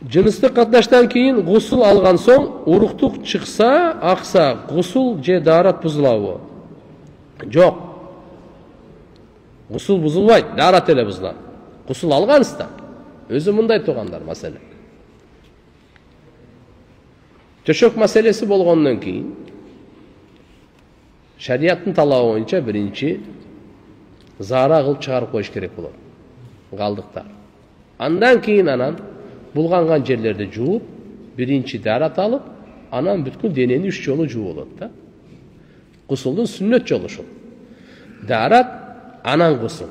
Жыныстык катнаштан кийин гусул алган соң уруктук чыкса, акса, гусул же даарат бузулабы? Жок. Гусул бузулбайт, даарат эле бузулат. Гусул алгансызда. Өзү мындай тугандар маселе. Төшөк маселеси болгондон кийин шариаттын талабы боюнча биринчи заара кылып чыгарып коюш керек болот. Калдыктар. Андан кийин анан булганган жерлерди жууп, биринчи даарат алып, анан бүткүл денени 3 жолу жууп болот да. Гусулдун сүннөт жолу ушул. Даарат, анан гусул.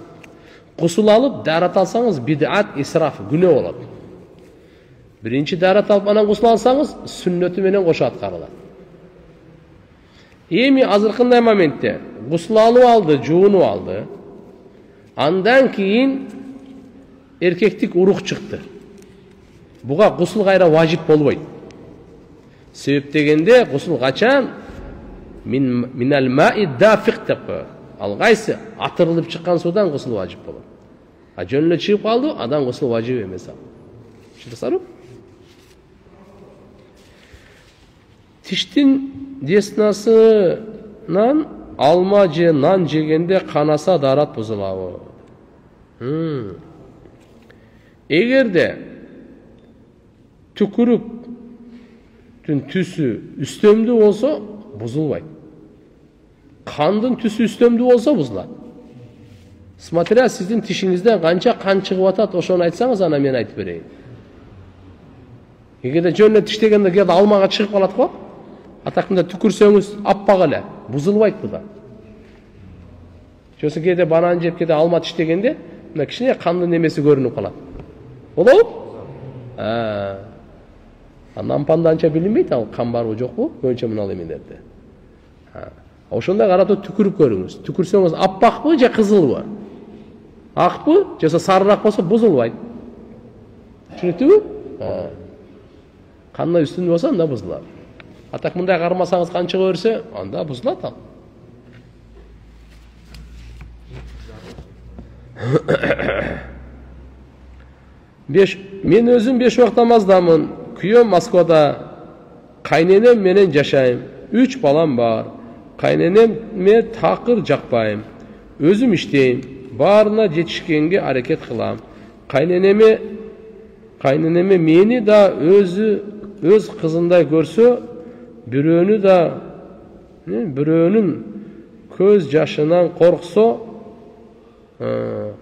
Гусул алып, даарат алсаңыз бид'ат, исраф, күнөө болот. Биринчи даарат алып, анан гусул алсаңыз, сүннөтү менен кошо аткарылат. Эми азыркындай моментте гусул алып алды, жуунуп алды. Андан кийин эркектик урук чыкты. Буга гусул кайра важип болбойт. Себеп дегенде гусул качан минал ма'i дафиq деп коет. Ал кайсы атырылып чыккан судан гусул важип болот. А жөн эле чыгып калды, адан гусул важип эмес ал. Түшүнөсүңөрбү? Тиштин деснасынан алма же нан жегенде канаса даарат бузулабы? Эгерде түкүрүктүн түсү үстөмдүү болсо бузулбайт. Кандын түсү үстөмдүү болсо бузулат. Смотря сиздин тишиңизден канча кан чыгып атат, ошону айтсаңыз, ана мен айтып берейин. Эгерде жөн эле тиштегенде кээде алмага чыгып калат го, атакында түкүрсөңүз аппак эле, бузулбайт бу да. Жөсө кээде банан жеп, кээде алма тиштегенде, мына кичине кандын немеси көрүнүп калат. Болобу? Андан панданча билинбейт, ал кан барбы жокпу, көбүнчө мына эмелерде. Ошондой каратып түкүрүп көрүңүз. Түкүрсөңүз аппакпы же кызылбы? Акпы же сарыраак болсо бузулбайт. Түшүнүктүбү? Кандай үстүндө болсо анда бузулат. Атак мындай кармасаңыз кан чыга берсе, анда бузулат ал. Мен өзүм 5 убак намаздамын. Күйөөм Москвада. Кайненем менен жашайм. 3 балам бар. Кайненеме такыр жакпайм. Өзүм иштейм. Баарына жетишкенге аракет кылам. Кайненеме мени да өз кызындай көрсө, бирөөнүн көз жашынан корксо,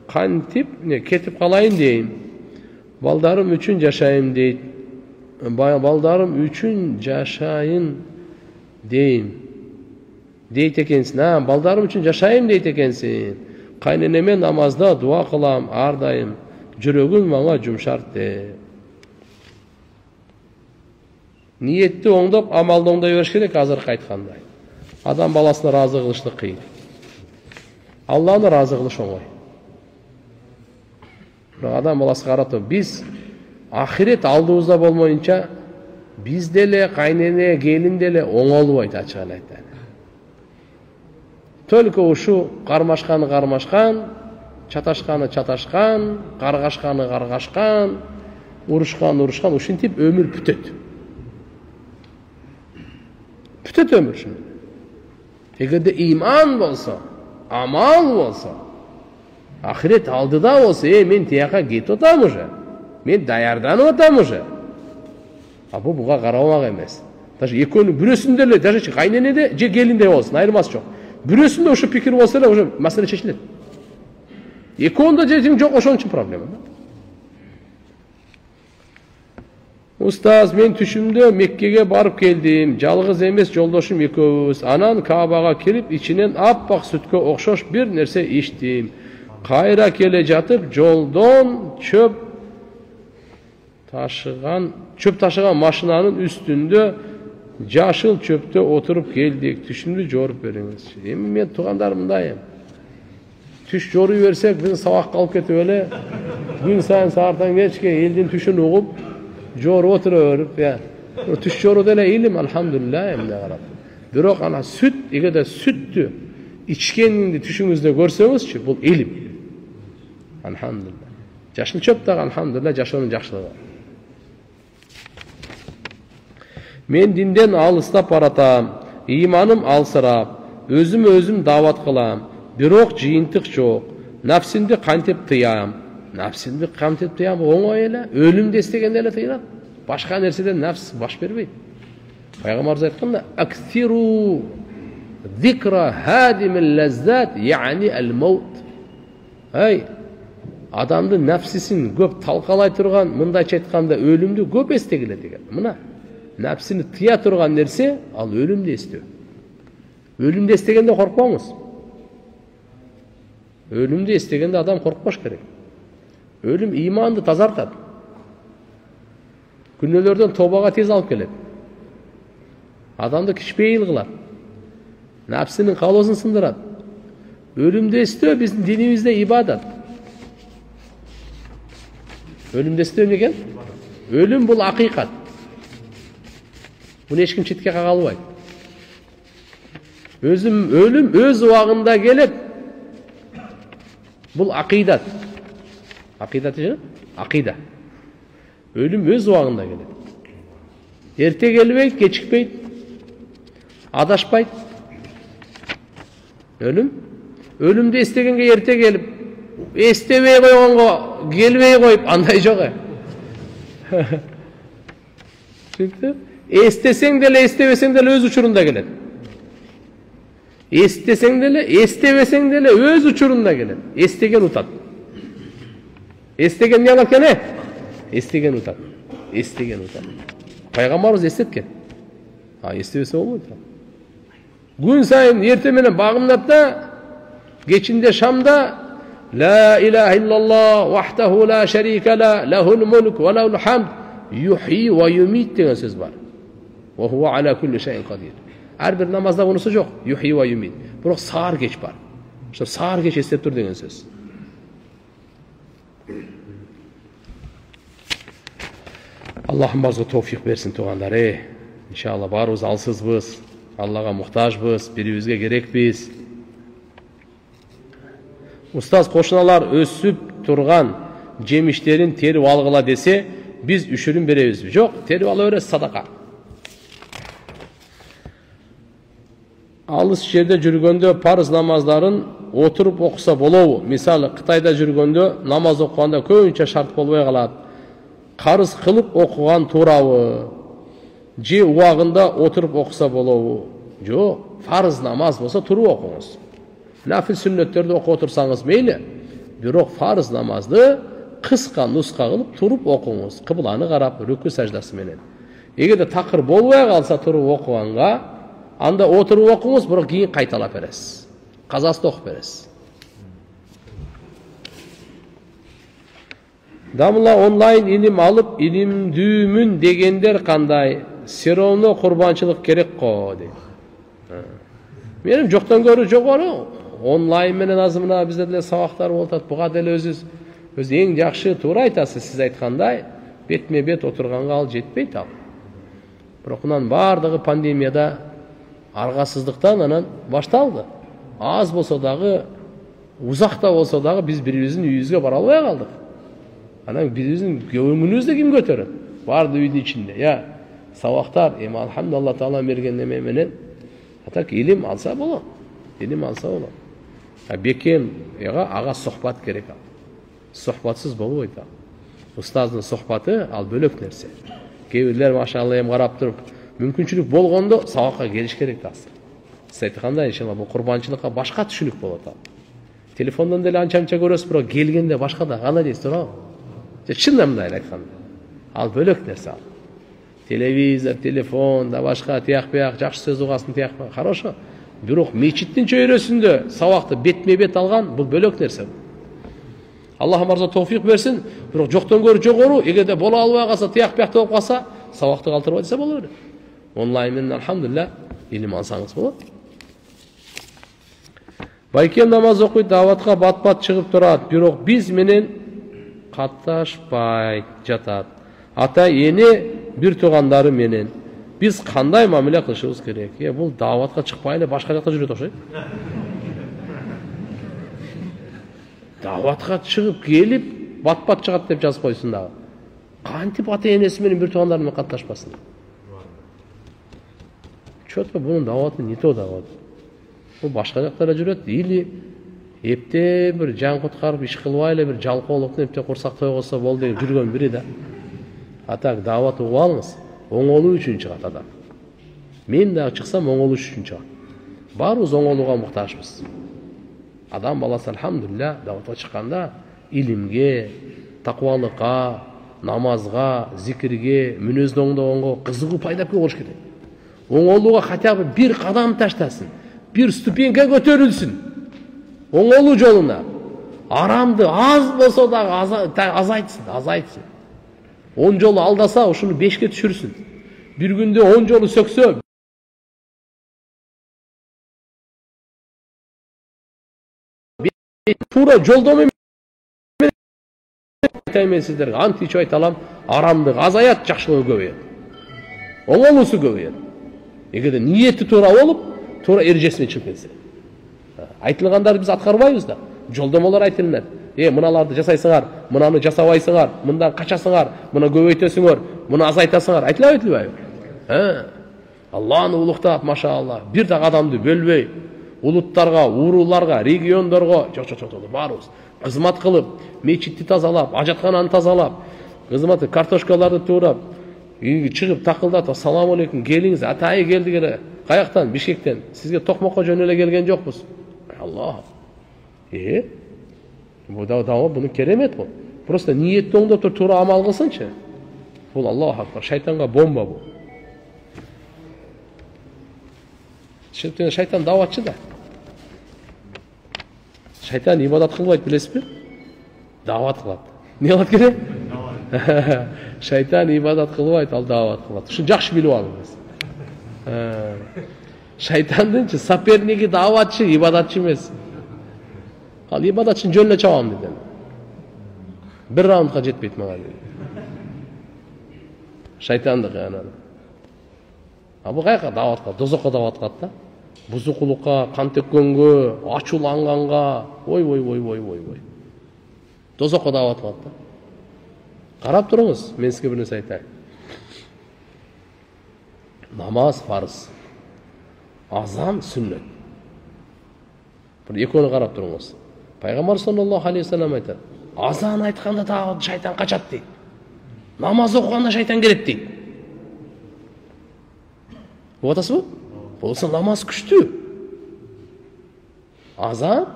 кантип кетип калайын дейм. Балдарым үчүн жашайм дейт. Балдарым үчүн жашайын дейм. Дейт экенсин. Балдарым үчүн жашайм дейт экенсин. Кайненеме намазда дуа кылам ар дайым. Жүрөгүм мага жумшарт де. Ниетти оңдоп, амалды оңдой бериш керек, азыркы айткандай. Адам баласына разы кылышлык кыйын. Алланы разы кылыш оңой. Адам баласы каратып, биз ахирет алдыбызда болмоюнча, биз деле, кайнене, келин деле оңолбойт, ачыгын айтайын. Только ушу кармашкан, чаташкан, каргашкан, урушкан, ушинтип өмүр бүтөт. Бүтөт өмүр шуну. Эгерде иман болсо, амал болсо, ахирет алдыда болсо, мен тияка кетип атам уже. Мен даярданып атам уже. Буга карабак эмес. Даже экөөнүн бирөөсүндө эле, даже кайненеде же келинде болсун, айырмасы жок. Бирөөсүндө ошо пикир болсо эле уже маселе чечилет. Экөөндө жетим жок, ошон үчүн проблема. Устаз, мен түшүмдө Меккеге барып келдим. Жалгыз эмес, жолдошум экөөбүз. Анан Каабага кирип, ичинен аппак сүткө окшош бир нерсе ичтим. Кайра келе жатып, жолдон чөп ташыган машинанын үстүндө жашыл чөптө отуруп келдик. Түшүмдү жоруп бериңиз. Эми мен туугандар мындайым. Түш жоруй берсек, биз сабакка алып кетип эле, күн сайын сааттан кечке элдин түшүн угуп, жоруп отура берип, түш жоруу деле илим, алхамдулилlah, эмне карап. Бирок ана сүт, эгерде сүттү ичкениңди түшүңүздө көрсөңүзчү, бул илим. Алхамдулилlah. Жашыл чөп дагы алхамдулилlah жашоонун жакшылыгы. Мен динден алыстап баратам, иманым алсырап, өзім дават кылам, бирок жыйынтык жок. Нафсимди кантип тыям? Нафсимди кантип тыям? Оңой эле, өлүмдү эстегенде эле тыйылат. Башка нерседен нафс баш бербейт. Пайгамбарыбыз айтканда, "Аксиру зикра хадимил лаззат, яни ал-маут." Ай, адамды нафсисин көп талкалай турган, мындайча айтканда, өлүмдү көп эстегиле деген. Мына нафсини тыя турган нерсе ал өлүмдү эстөө. Өлүмдү эстегенде коркпоңуз. Өлүмдү эстегенде адам коркпош керек. Өлүм иманды тазартат. Күнөөлөрдөн тобага тез алып келет. Адамды кичпейил кылат. Нафсинин каалоосун сындырат. Өлүмдү эстөө биздин динибизде ибадат. Өлүмдү эстөө эмне экен? Өлүм бул акыйкат. Буну эч ким четке кага албайт. Өлүм өз убагында келет. Бул акыйдат. Акыйдат же? Акыйда. Өлүм өз убагында келет. Эрте келбейт, кечикпейт. Адашпайт. Өлүмдү эстегенге эрте келип, эстебей койгонго келбей коюп, андай жок. Түшүндүңбү? Эстесең деле, эстебесең деле өз учурунда келет. Эстесең деле, эстебесең деле өз учурунда келет. Эстеген утат. Эстеген не алат экен? Эстеген утат. Эстеген утат. Пайгамбарыбыз эстеткен. Эстебесе болбойт. Күн сайын эрте менен багымдап да, кечинде шамда ла илаха иллаллах вахтаху ла шарика ла, лахул мулк ва лахул хамд, юхи ва юмит деген сөз бар. Ва хува ала кулли шайин кадир. Ар бир намазда бунусу жок. Юхи ва юмит. Бирок саар кеч бар. Ошо саар кеч эстеп тур деген сөз. Аллахым баарыбызга товфик берсин туугандар. Иншалла баарыбыз алсызбыз. Аллага муктажбыз, бирибизге керекпиз. Устаз кошуналар өсүп турган жемиштерин терип алгыла десе, биз үшүрүн беребизби? Жок, терип ала беребиз, садака. Алыс жерде жүргөндө парыз намаздарын отуруп окуса болобу? Мисалы, Кытайда жүргөндө намаз окуганда көбүнчө шарт болбой калат. Карыз кылып окуган туурабы? Же убагында отуруп окуса болобу? Жок, фарыз намаз болсо туруп окуңуз. Нафил сүннөттөрдү окуп отурсаңыз мейли, бирок фарыз намазды кыска нуска кылып туруп окуңуз. Кыбланы карап, рүкү саждасы менен. Эгерде такыр болбой калса туруп окуганга, анда отуруп окуңуз, бирок кийин кайталап бересиз. Казасын окуп бересиз. Дамла онлайн илим алып, илимдүүмүн дегендер кандай? Серовно курбанчылык керек го дейт. Менин жоктон көрүү жогору. Онлайн менен азыр мына бизде деле сабактар болуп атат. Буга деле өз эң жакшы туура айтасыз, сиз айткандай, бетме бет отурганга ал жетпейт ал. Бирок мунун бардыгы пандемияда аргасыздыктан анан башталды. Аз болсо дагы, узакта болсо дагы биз бирибиздин үйүбүзгө бара албай калдык. Анан бирибиздин көңүлүбүздү ким көтөрөт? Барды үйдүн ичинде. Сабактар, эми алхамдулилlah Таала берген неме менен атак илим алса болот. Илим алса болот. Бекем, ага сохбат керек ал. Сохбатсыз болбойт ал. Устаздын сохбаты ал бөлөк нерсе. Кээ бирлер машалла эми карап туруп, мүмкүнчүлүк болгондо сабакка келиш керек азыр. Сиз айткандай, иншалла бул курбанчылыкка башка түшүнүк болот ал. Телефондон деле анча-анча көрөсүз, бирок келгенде башка да кандай дейсиз, туурабы? Чынында мындай айтканда. Ал бөлөк нерсе ал. Телевизор, телефон да башка тияк-бияк, жакшы сөз угасын тияк-бияк, хорошо. Бирок мечиттин чөйрөсүндө сабакты бетме-бет алган, бул бөлөк нерсе. Аллахым барза товфик берсин, бирок жоктон көрүү жогору, эгерде боло албай калса, тияк-бияк болуп калса, сабакты калтырбай десе боло берет. Онлайн менен алхамдулилlah илим алсаңыз болот. Байкем намаз окуйт, даватка бат-бат чыгып турат, бирок биз менен катташпай жатат. Ата эне бир туугандары менен биз кандай мамиле кылышыбыз керек? Бул даватка чыкпай эле башка жакта жүрөт окшойт. Даватка чыгып келип, бат-бат чыгат деп жазып койсун дагы. Кантип ата энеси менен бир туугандары менен катташпасын? Четко bunun даваты не то дават. Бул башка жактарда жүрөт. Или эптеп бир жан куткарып иш кылбай эле бир жалкоолукту эптеп курсак тойгосо болду деп жүргөн бири да. А так дават угуп алыңыз. Оңолуу үчүн чыгат адам. Мен дагы чыксам оңолуу үчүн чыгат. Баарыбыз оңолууга муктажбыз. Адам баласы алхамдулилля даватка чыкканда илимге, такубалыкка, намазга, зикирге, мүнөздү оңдогонго кызыгуу пайда болуш керек. Оңолууга хотя бы бир кадам таштасын, бир ступенька көтөрүлсүн. Оңолуу жолуна арамды аз болсо дагы азайтсын. 10 жолу алдаса, ушуну 5ке түшүрсүн. Bir günde 10 жолу сөксө, тура жолдомо мен сиздерге античип айта алам, арамдык азаят, жакшылыгы көбөйөт. Оңолуусу көбөйөт. Эгерде ниети туура болуп, туура эрежесине чыгып келсе. Айтылгандарды биз аткарбайбыз да. Жолдомолор айтылат. Мыналарды жасайсыңар, мынаны жасабайсыңар, мындан качасыңар, муну көбөйтөсүңөр, муну азайтасыңар. Айтылбайбы? Алланы улуктап, машаалла, бир да адамды бөлбөй, улуттарга, урууларга, региондорго, баарыбыз кызмат кылып, мечитти тазалап, ажаткананы тазалап, кызматы картошкаларды туурап, чыгып такылдатып, ассаламу алейкум, келиңиз, атайы келдик эле. Каяктан? Бишкектен. Сизге токмокко жөн эле келген жокпуз. Аллах. Бу да буну керемет бул. Просто ниетти оңдоп туура амал кылсынчы. Бул Аллах акбар, шайтанга бомба бул. Шайтан даватчы да. Шайтан ибадат кылбайт, билесизби? Дават кылат. Не кылат керек? Шайтан ибадат кылбайт, ал дават кылат. Ушуну жакшы билип алыңыз. Шайтандынчы соперниги даватчы, ибадатчы эмес. Ал ибадатчыны жөн эле чабам дедим. Бир раундга жетпейт мага. Шайтандык анан. А бул каяка даватка, дозокко дават кылат да. Бузукулукка, кан төккөнгө, ачууланганга, ой. Дозокко дават кылат да. Карап туруңуз, мен сизге бир нерсе айтайын. Намаз фарыз. Азан сүннет. Бир экөөнү карап туруңуз. Пайгамбар саллаллаху алейхи вассалам айтат. Азан айтканда дагы шайтан качат дейт. Намаз окуганда шайтан келет дейт. Угатасызбы? Болса намаз күчтүү. Азан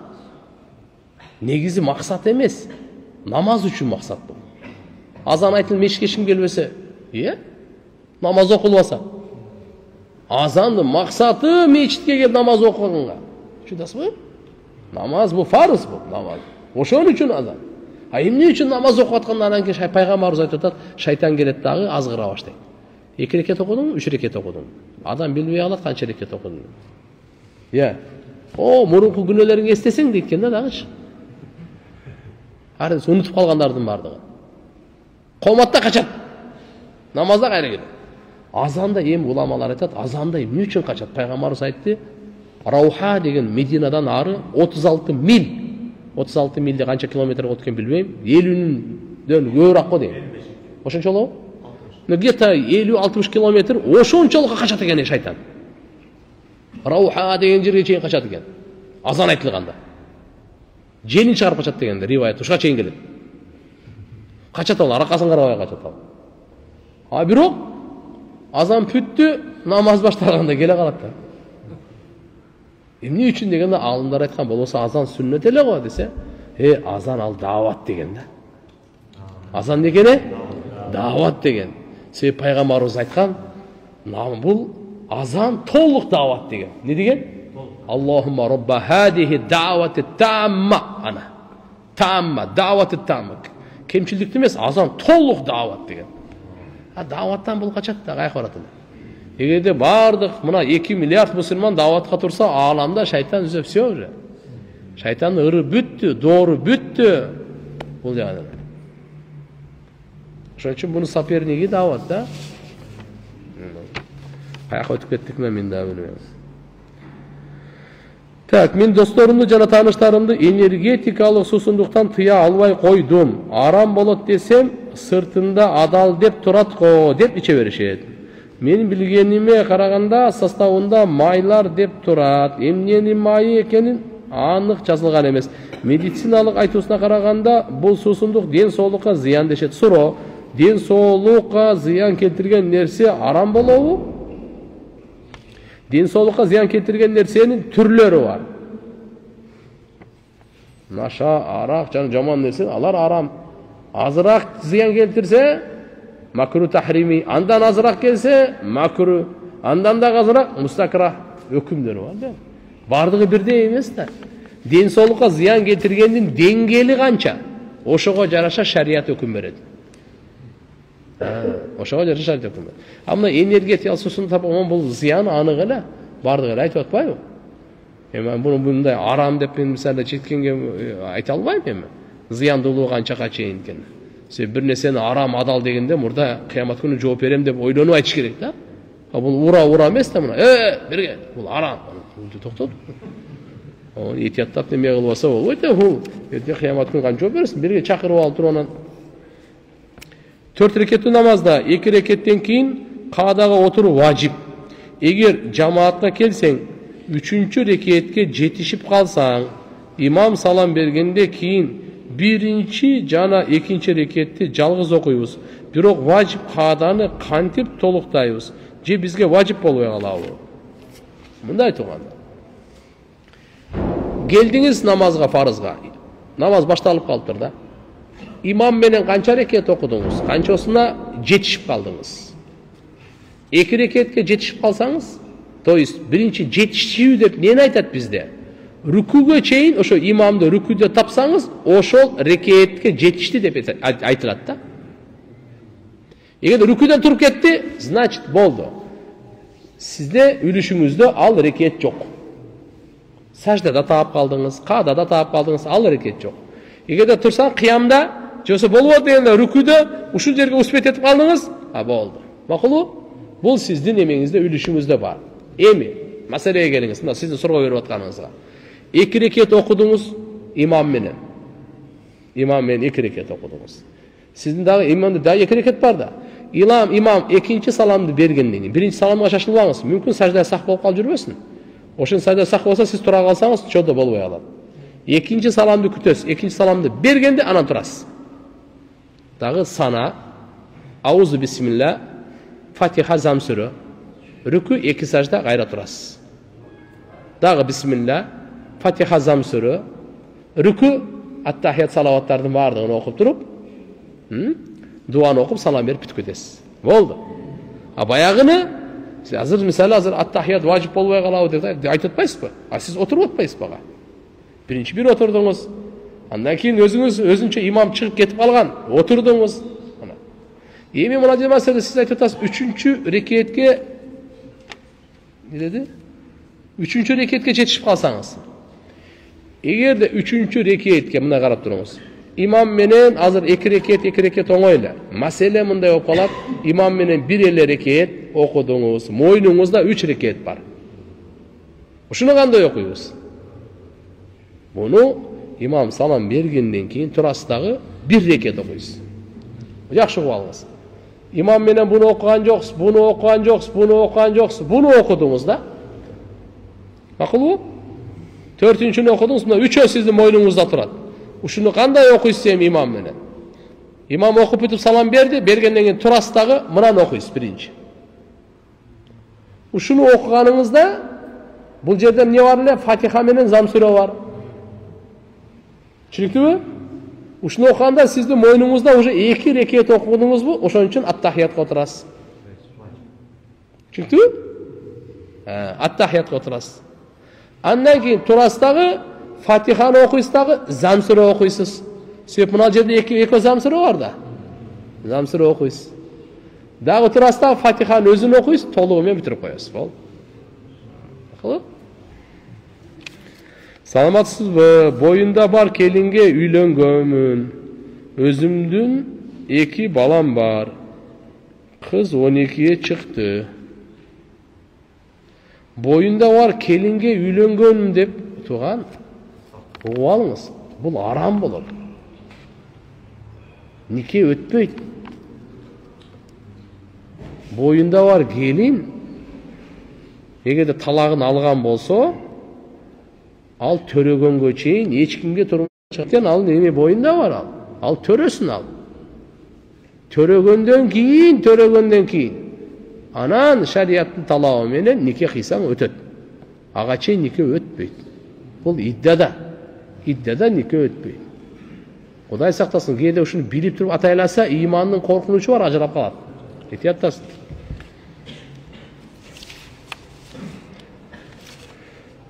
негизи максат эмес. Намаз үчүн максат бул. Азан айтылып мешитке ким келбесе, намаз окулбаса. Азандын максаты мешитке келип намаз окуганга. Түшүнөсүзбү? Намаз бул фарыз бул, намаз. Ошон үчүн азан. А эмне үчүн намаз окуп аткандан кийин пайгамбарыбыз айтып атат, шайтан келет дагы азгыра баштайт. 2 рекет окудуңбу, 3 рекет окудуңбу? Адам билбей калат канча рекет окудуң. Мурунку күнөөлөрүңдү эстесең дейт экен да дагычы. Ары унутуп калгандардын бардыгы. Коматта качат. Намазда кайра келет. Азанда уламалар айтат, азанда эмне үчүн качат? Пайгамбарыбыз айтты, Рауха деген Мединадан ары 36 миль. 36 мильде канча километр өткөн билбейм. 50-дөн көбүрөөк го дейм. Ошончолугу? Где-то 50-60 километр ошончолукка качат экен шайтан. Рауха деген жерге чейин качат экен. Азан айтылганда. Женин чыгарып качат дегенде риваят ушуга чейин келет. Качат ал, аракасын карабай качат ал. А бирок азан бүттү, намаз баштаганда келе калат да. Эмне үчүн дегенде алымдар айткан, болбосо азан сүннет эле го десе, азан ал дават деген да. Азан дегени дават деген. Себеби пайгамбарыбыз айткан, бул азан толук дават деген. Не деген? Аллахумма робба хадихи давати тамма ана. Тамма, давати тамма. Кемчилдикти эмес, азан толук дават деген. Даваттан бул качат да, каяка барат эле. Эгерде бардык мына 2 миллиард мусулман даватка турса, ааламда шайтан үзөп всё уже. Шайтандын ыры бүттү, доору бүттү. Бул жагы. Ошон үчүн муну соперниги дават да. Каяка өтүп кеттик мен да билбейм. Так, мен досторумду жана тааныштарымды энергетикалык суусундуктан тыя албай койдум. Арам болот десем, сыртында адал деп турат го деп иче беришет. Менин билгениме караганда составында майлар деп турат. Эмненин майы экенин анық жазылган эмес. Медициналык айтуусуна караганда бул суусундук ден соолукка зыян дешет. Суроо, ден соолукка зыян келтирген нерсе арам болобу? Ден соолукка зыян келтирген нерсенин түрлөрү бар. Наша, арак жана жаман нерсе алар арам. Азыраак зыян келтирсе макру тахрими, андан азыраак келсе макру, андан да азыраак мустакрах өкүмдөр бар да. Бардыгы бирдей эмес да. Ден соолукка зыян келтиргендин деңгээли канча? Ошого жараша шарият өкүм берет. Ошого жараша шарият өкүм берет. Мына энергетикалык суусун тапкан бул зыяны анык эле, бардыгы эле айтып атпайбы? Эми буну мындай арам деп мен мисалы четкенге айта албайм эми. Зыяндуулугу канчага чейин экен. Себеби бир нерсени арам адал дегенде мурда кыямат күнү жооп берем деп ойлонуп айтыш керек да. Бул ура эмес да мына. Берге, бул арам. Токтот. Этияттап неме кылып алса болбойт да бул. Эрте кыямат күнү канча жооп бересиң? Бирге чакырып алып туруп анан 4 рекеттүү намазда 2 рекеттен кийин каадага отуруу важип. Эгер жамаатка келсең, 3-чү рекетке жетишип калсаң, имам салам бергенде кийин 1-чи жана 2-чи рекетти жалгыз окуйбуз. Бирок важип кааданы кантип толуктайбыз? Же бизге важип болбой калабы? Мындай турганда. Келдиңиз намазга, фарызга. Намаз башталып калыптыр да. Имам менен канча рекет окудуңуз? Канчосуна жетишип калдыңыз? 2 рекетке жетишип калсаңыз, то есть биринчи жетишүү деп нени айтат бизде? Рүкүгө чейин ошо имамды рүкүдө тапсаңыз, ошол рекетке жетишти деп айтылат да. Эгер рүкүдөн туруп кетти, значит болду. Сизде үлүшүңүздө ал рекет жок. Саждада таап калдыңыз, каадада таап калдыңыз, ал рекет жок. Эгерде турсаң кыямда, жосо болбот дегенде рүкүдө ушул жерге успет этип калдыңыз, болду. Макулбу? Бул сиздин эмеңизде үлүшүңүздө бар. Эми маселеге келиңиз, мына сиздин суроо берип атканыңызга. 2 рекет окудуңуз имам менен. Имам менен 2 рекет окудуңуз. Сиздин дагы имамда дагы 2 рекет бар да. Имам 2-чи саламды бергенден кийин, 1-чи саламга шашылбаңыз. Мүмкүн сажда сак болуп калып жүрбөсүн. Ошон сажда сак болсо, сиз тура калсаңыз, чодо болбой калат. 2-чи саламды күтөсүз, 2-чи саламды бергенде анан турасыз. Дагы сана, аузу бисмилла, Фатиха зам сүрө, рүкү 2 сажда кайра турасыз. Дагы бисмилла, Фатиха зам сүрө, рүкү аттахият салаваттардын бардыгын окуп туруп, дуаны окуп салам берип бүтүп кетесиз. Болду. Баягыны азыр мисалы аттахият важип болбой калабы деп айтып атпайсызбы? Сиз отуруп атпайсызбы? Биринчи бир отурдуңуз, андан кийин өзүнчө имам чыгып кетип калган, отурдуңуз. Эми мына маселе сиз айтып атасыз, 3-чү рекетке не деди? 3-чү рекетке жетишип калсаңыз. Эгерде 3-чү рекетке мына карап туруңуз. Имам менен азыр 2 рекет оңой эле. Маселе мындай болуп калат. Имам менен 1 эле рекет окудуңуз. Мойнуңузда 3 рекет бар. Ушуну кандай окуйбуз? Буну имам салам бергенден кийин турасыз дагы 1 рекет окуйсуз. Жакшы угуп алыңыз. Имам менен буну окуган жоксуз, буну окуган жоксуз, буну окуган жоксуз, буну окудуңуз да. Макулбу? 4-чүнү окудуңуз, мына 3-өө сиздин мойнуңузда турат. Ушуну кандай окуйсуз эми имам менен? Имам окуп бүтүп салам берди, бергенден кийин турасыз дагы мынаны окуйсуз биринчи. Ушуну окуганыңызда бул жерде эмне бар эле? Фатиха менен зам сүрө бар. Түшүнүктүбү? Ушуну окуганда сиздин мойнуңузда уже 2 рекет окудуңузбу? Ошон үчүн аттахиятка отурасыз. Түшүнүктүбү? Аттахиятка отурасыз. Андан кийин турасыз дагы Фатиханы окуйсуз дагы зам сүрө окуйсуз. Себеби мына жерде 2 зам сүрө бар да. Зам сүрө окуйсуз. Дагы турасыз дагы Фатиханын өзүн окуйсуз, толугу менен бүтүрүп коесуз. Болду. Макулбу? Саламатсызбы? Боюнда бар келинге үйлөнгөнмүн. Өзүмдүн 2 балам бар. Кыз 12-ye чыкты. Boyunda var kelinge üylөнгөнмүн деп туган. Угуп алыңыз. Бул арам болот. Нике өтпөйт. boyunda var gelin эгерде талагын алган болсо, ал төрөгөнгө чейин эч кимге турмушкан ал неме боюнда бар ал төрөсүн ал. Төрөгөндөн кийин анан шариаттын талабы менен нике кыйсаң өтөт. Ага чейин нике өтпөйт. Бул иддада нике өтпөйт. Кудай сактасын, кээде ушуну билип туруп атайласа, ыймандын коркунучу бар, ажырап калат. Этияттасын.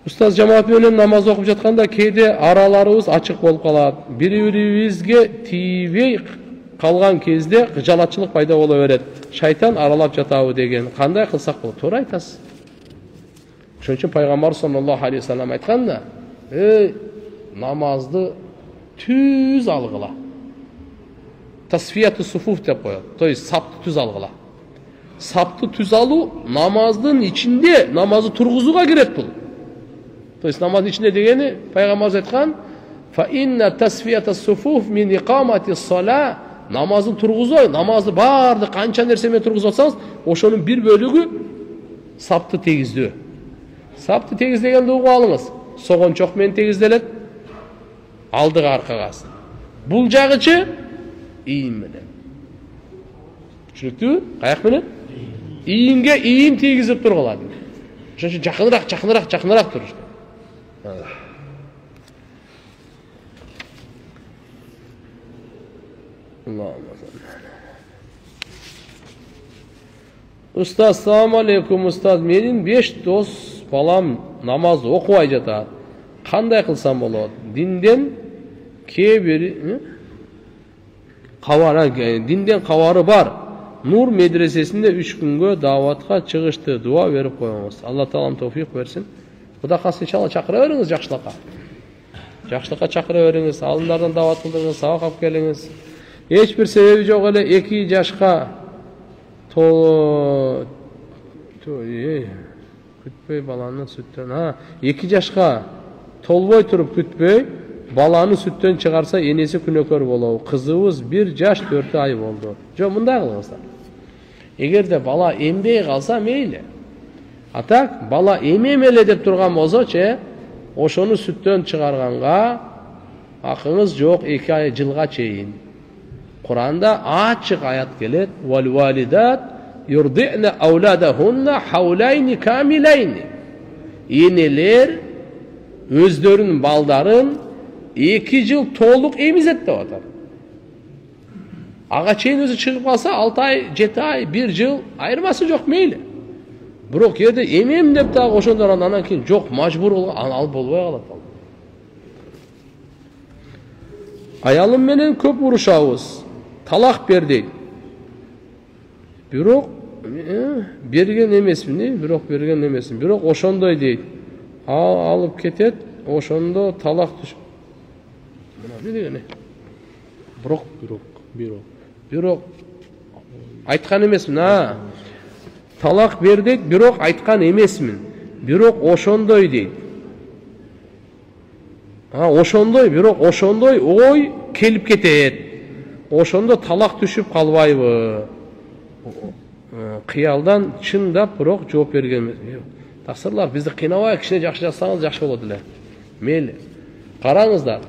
Устаз жамаат менен намаз окуп жатканда кээде араларыбыз ачык болуп калат. Бири-бирибизге тийбей калган кезде кыжалатчылык пайда боло берет. Шайтан аралап жатабы деген. Кандай кылсак болот? Туура айтасыз. Ошон үчүн пайгамбар саллаллаху алейхи ва саллям айтканда, намазды түз алгыла. Тасфияту суфуф деп коет. То есть сапты түз алгыла. Сапты түз алуу намаздын ичинде намазды тургузууга кирет бул. То есть намаздын ичинде дегени пайгамбарыбыз айткан: "Фа инна тасфияту суфуф мин иқамати ссала". Намаздын тургузуу, намазды барды канча нерсе менен тургузуп атсаңыз, ошонун бир бөлүгү сапты тегиздөө. Сапты тегиздегенди угуп алыңыз. Согончок менен тегизделет. Алдыга аркага. Бул жагычы ийин менен. Түшүнүктүбү? Каяк менен? Ийинге ийин тийгизип тургула. Ошон үчүн жакыныраак туруш. Устаз, саламу алейкум, устаз. Менин 5 дос балам намаз окубай жатат. Кандай кылсам болот? Динден кабары бар. Нур медресесинде 3 күнгө даватка чыгышты. Дуа берип коюңуз. Алла таалам товфик берсин. Кудай калса иншалла чакыра бериңиз жакшылыкка. Жакшылыкка чакыра бериңиз, алдындардан дават кылдырыңыз, сабак алып келиңиз. Эч бир себеби жок эле 2 жашка күтпөй баланы сүттөн. 2 жашка толбой туруп күтпөй баланы сүттөн чыгарса энеси күнөкөр болобу. Кызыбыз 1 жаш 4 ай болду. Жок, мындай кылыңыздар. Эгерде бала эмбей калса мейли. Атак бала эмемеле деп турган болсо, ошону сүттөн чыгарганга акыңыз жок 2 жылга чейин. Kur'an'da açık ayet gelir. Vel validat yurdi'ne avladahunna havlayni kamileyni. Eneler özlerinin baldарын 2 yıl толук emizet de atar. Ağa çeyin özü çıkıp kalsa 6 ay, 7 ay, 1 yıl ayırması yok meyli. Bırak yerde emem dep daha koşundan andan keyin yok majbur alıp bolbay kalat. Ayalım menen köp uruşabız. Talak berdi. Бирок берген эмесмин, бирок ошондой дейт. Алып кетет, ошондо талак түшүп. Мына эмне дегени? Бирок айткан эмесмин, талак берди, бирок айткан эмесмин. Бирок ошондой дейт. Бирок ошондой ой келип кетет. Ошондо талак түшүп калбайбы? Кыялдан чындап бирок жооп берген эмес. Тасырлар бизди кыйнабай, кичине жакшы жазсаңыз жакшы болот эле. Мейли. Караңыздар.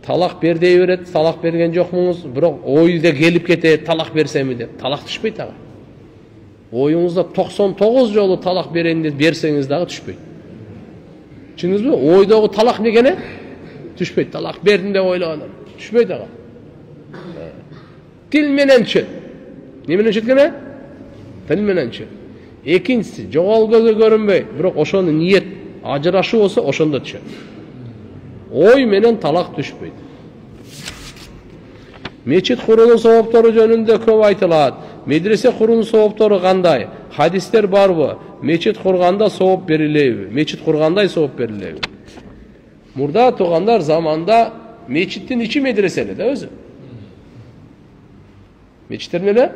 Талак бер дей берет, талак берген жокмуңуз, бирок ойда келип кетет, талак берсеми деп. Талак түшпөйт ага. Оюңузда 99 жолу талак берейин деп берсеңиз дагы түшпөйт. Түшүндүңүзбү? Ойдогу талак эмне? Түшпөйт. Талак бердим деп ойлогон. Түшпөйт ага. Тил менен чөт. Не менен чөткене? Тил менен чөт. Экинчиси, жогол көзгө көрүнбөй, бирок ошону ниет ажырашуу болсо ошондо түшөт. Ой менен талак түшпөйт. Мечит куруу себептору жөнүндө көп айтылат. Медресе куруу себептору кандай? Хадистер барбы? Мечит курганда сооп берилеби? Мечит кургандай сооп берилеби? Мурда туугандар заманда мечиттин ичи медресе эле да өзү. Мечиттер эле?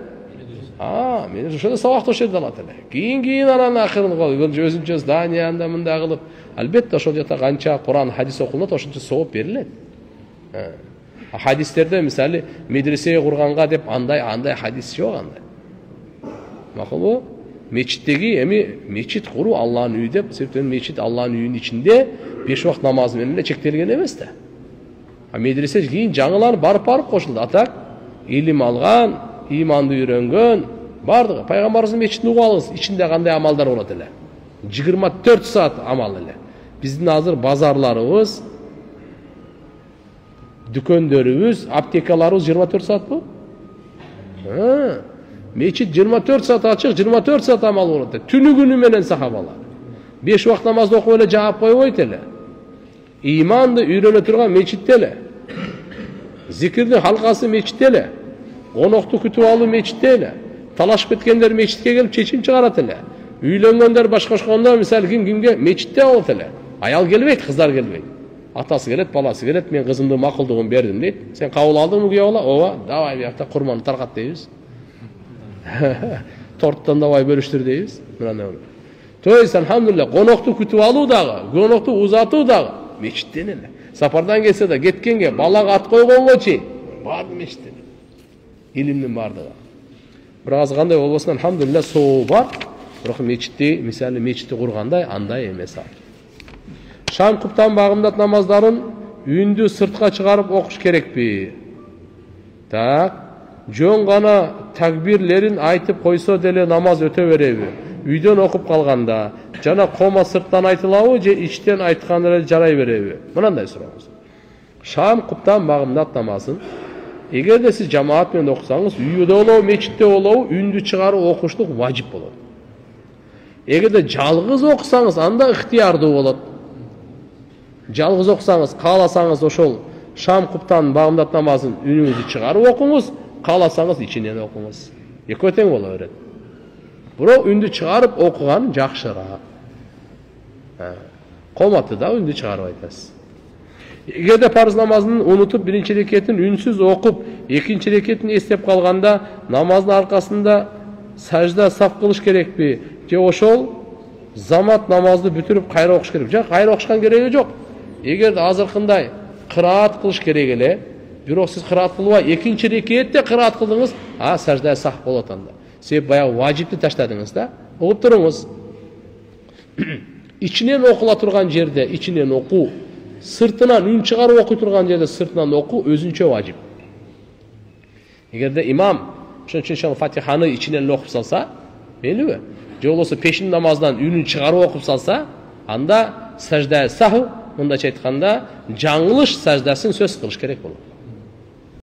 Мен ошондо сабак ошол алат эле. Кийин анан акырын өзүнчө зданияда мындай кылып, албетте ошол жакта канча Куран, хадис окулат, ошончо сооп берилет. Хадистерде мисалы медресе курганга деп андай хадис жок андай. Макулбу? Мечиттеги эми мечит куруу Аллахтын үйү деп, себептен мечит Аллахтын үйүнүн ичинде 5 убакыт намазы менен эле чектелген эмес да. А медресе кийин жаңыланып барып кошулду. Атак илим алган, иманды үйрөнгөн, бардыгы пайгамбарыбыздын мечитин угуп алыңыз, ичинде кандай амалдар болот эле. 24 саат амал эле. Биздин азыр базарларыбыз, дүкөндөрүбүз, аптекаларыбыз 24 саатпы? Мечит 24 саат ачык, 24 саат амал болот. Түнү күнү менен сахабалар. 5 убакыт намазды окуп эле жаап койбойт эле. Иманды үйрөнө турган мечитте эле. Зикирдин халкасы мечитте эле. Конокту күтүп алуу мечитте эле. Талашып кеткендер мечитке келип чечим чыгарат эле. Үйлөнгөндөр башкашканда мисалы кимге мечитте болот эле. Аял келбейт, кыздар келбейт. Атасы келет, баласы келет, мен кызымдын макулдугун бердим дейт. Сен кабыл алдыңбы күйөө бала? Ооба, давай биякта курманды таркат дейбиз. Торттон давай бөлүштүр дейбиз. То есть, алхамдулилlah, конокту күтүп алуу дагы, конокту узатуу дагы мечиттен эле. Сапардан келсе да кеткенге, балага ат койгонго чейин баары мечиттен. Илимдин бардыгы. Бирок азыр кандай болбосун, алхамдулилlah, соо бар. Бирок мечитти, мисалы мечитти кургандай андай эмес ал. Шам куптан багымдат намаздарын үйүндү сыртка чыгарып окуш керекпи? Так, жөн гана такбирлерин айтып койсо деле намаз өтө береби? Үйдөн окуп калганда жана кома сырттан айтылабы же ичтен айткан эле жарай береби? Мынандай сурооңуз. Шам куптан багымдат намазын эгерде сиз жамаат менен окусаңыз, үйдө болобу, мечитте болобу, үндү чыгарып окуштук важип болот. Эгерде жалгыз окусаңыз, анда ыктыярдуу болот. Жалгыз окусаңыз, кааласаңыз ошол шам куптан багымдат намазын үнүңүздү чыгарып окуңуз, кааласаңыз ичинен окуңуз. Экөө тең боло берет. Бирок үндү чыгарып окуган жакшыраак. Коматы да үндү чыгарып айтасыз. Эгерде парыз намазын унутуп, биринчи рекетин үнсүз окуп, экинчи рекетин эстеп калганда, намаздын аркасында сажда сап кылыш керекпи? Же ошол замат намазды бүтүрүп кайра окуш керек? Жок, кайра окушкан кереги жок. Эгерде азыркындай кыраат кылыш керек эле, бирок сиз кыраат кылбай, экинчи рекетте кыраат кылдыңыз, сажда сах болот анда. Себеп баягы важипти таштадыңыз да. Угуп туруңуз. Ичинен окула турган жерде ичинен окуу, сыртынан үн чыгарып окуй турган жерде сыртынан окуу өзүнчө важип. Эгерде имам ошон үчүн Фатиханы ичинен окуп салса, мейлиби? Же болбосо пешин намазынан үнүн чыгарып окуп салса, анда сажда саху, мындайча айтканда, жаңылыш саждасын сөз кылыш керек болот.